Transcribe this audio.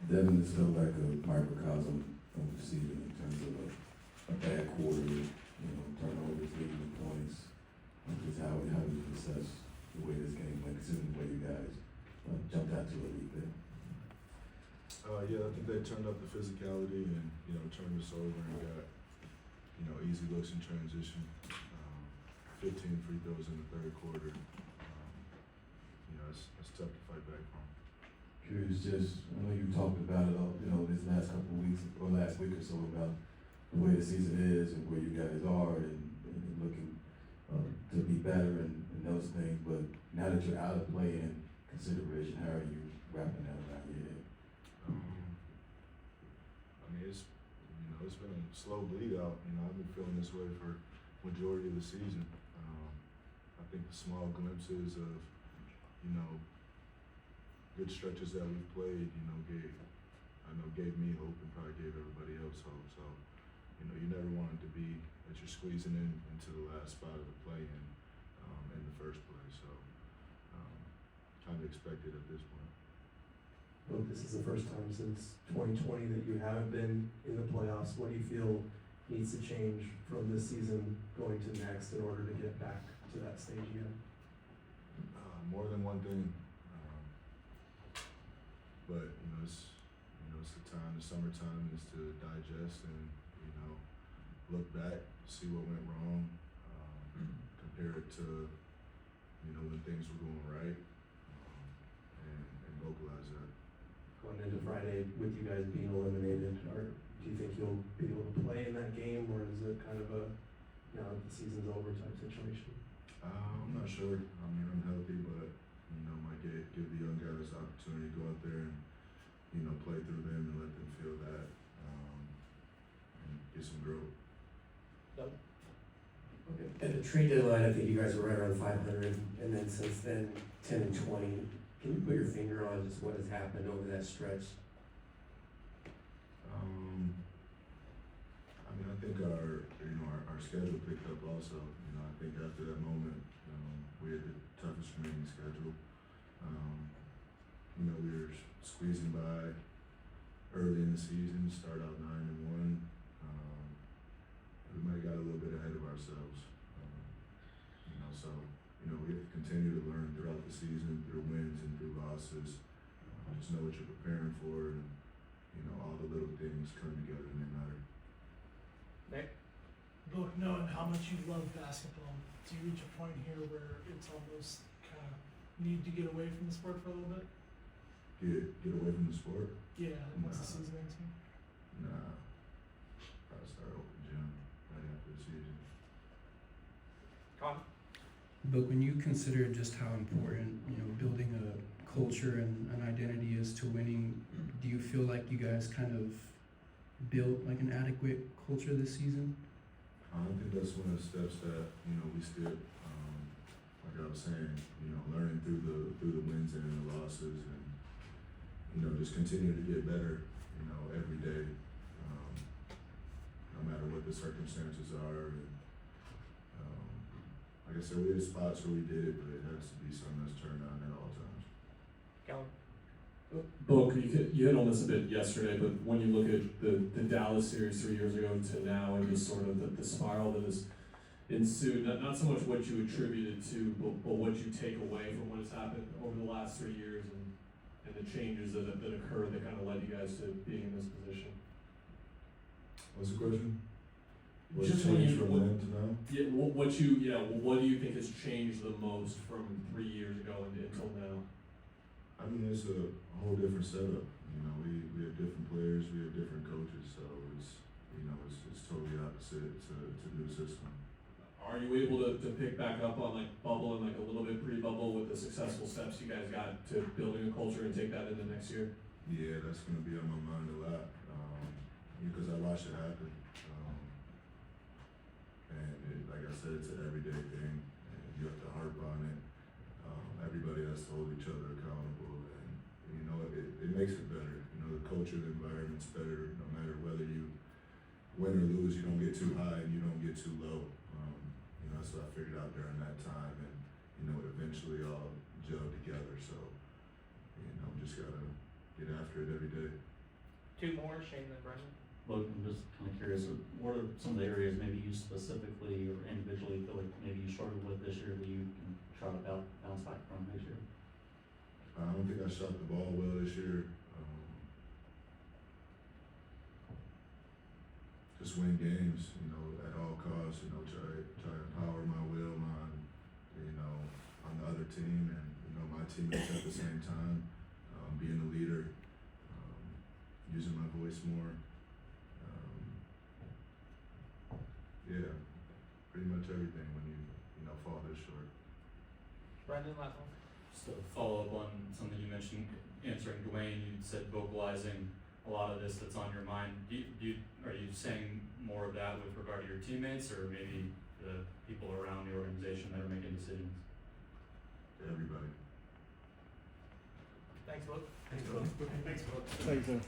Devin is still like a microcosm of the season in terms of a bad quarter, turnovers, leading the points. Just how do you assess the way this game went, considering the way you guys jumped out to a lead there? Yeah, I think they turned up the physicality and, turned us over and got, easy looks in transition. 15 free throws in the third quarter. It's tough to fight back from. Curious, I know you talked about it, this last couple of weeks, or last week or so, about the way the season is and where you guys are and looking to be better and those things, but now that you're out of play and consideration, how are you wrapping that around your head? It's been a slow bleed out. I've been feeling this way for majority of the season. I think the small glimpses of, good stretches that we've played, gave me hope and probably gave everybody else hope. So, you never want it to be that you're squeezing into the last spot of the play-in in the first place. So, kind of expected at this point. Well, this is the first time since 2020 that you haven't been in the playoffs. What do you feel needs to change from this season going to next in order to get back to that stage again? More than one thing. But it's the time. The summertime is to digest and look back, see what went wrong, compare it to when things were going right, and vocalize that. Going into Friday with you guys being eliminated, or do you think you'll be able to play in that game, or is it kind of a now that the season's over type situation? I'm not sure. I'm healthy, but might give the young guys the opportunity to go out there and play through them and let them feel that and get some growth. Okay. At the trade deadline, I think you guys were right around 500, and then since then 10 and 20. Can you put your finger on just what has happened over that stretch? I think our schedule picked up also. I think after that moment, we had the toughest remaining schedule. We were squeezing by early in the season, start out 9-1. We might have got a little bit ahead of ourselves. So we have to continue to learn throughout the season, through wins and through losses. Just know what you're preparing for, and all the little things come together and they matter. Nick? Book, knowing how much you love basketball, do you reach a point here where it's almost kind of need to get away from the sport for a little bit? Get away from the sport? Yeah, once the season ends. Nah. Probably start open gym right after the season. Con? But when you consider just how important, building a culture and an identity is to winning, do you feel like you guys kind of built like an adequate culture this season? I think that's one of the steps that, we still, like I was saying, learning through the wins and the losses and, just continue to get better, every day, no matter what the circumstances are. And, like I said, we had spots where we did it, but it has to be something that's turned on at all times. Callum? Book, you hit on this a bit yesterday, but when you look at the Dallas series 3 years ago to now and just sort of the spiral that has ensued, not so much what you attributed to, but what you take away from what has happened over the last 3 years and the changes that occurred that kind of led you guys to being in this position. What's the question? What's Just changed from then to now? Yeah, what do you think has changed the most from 3 years ago until now? It's a whole different setup. We have different players, we have different coaches, so it's totally opposite to new system. Are you able to pick back up on bubble and a little bit pre-bubble with the successful steps you guys got to building a culture and take that into next year? Yeah, that's going to be on my mind a lot because I watched it happen. Like I said, it's an everyday thing, and you have to harp on it. Everybody has to hold each other accountable, and it makes it better. The culture, the environment's better, no matter whether you win or lose. You don't get too high and you don't get too low. That's what I figured out during that time, and it eventually all gelled together. So, just gotta get after it every day. Two more, Shane and Brendan. Logan, I'm just kind of curious, what are some of the areas maybe you specifically or individually feel like maybe you struggled with this year that you can try to bounce back from next year? I don't think I shot the ball well this year. Just win games, you know, at all costs, you know, try to empower my will, on the other team and, my teammates at the same time, being a leader, using my voice more. Yeah, pretty much everything when you fall this short. Brendan, last one. Just to follow up on something you mentioned, answering Dwayne, you said vocalizing a lot of this that's on your mind. Are you saying more of that with regard to your teammates or maybe the people around the organization that are making decisions? Everybody. Thanks, Luke. Thanks, Will. Thanks, Will. Thanks, sir.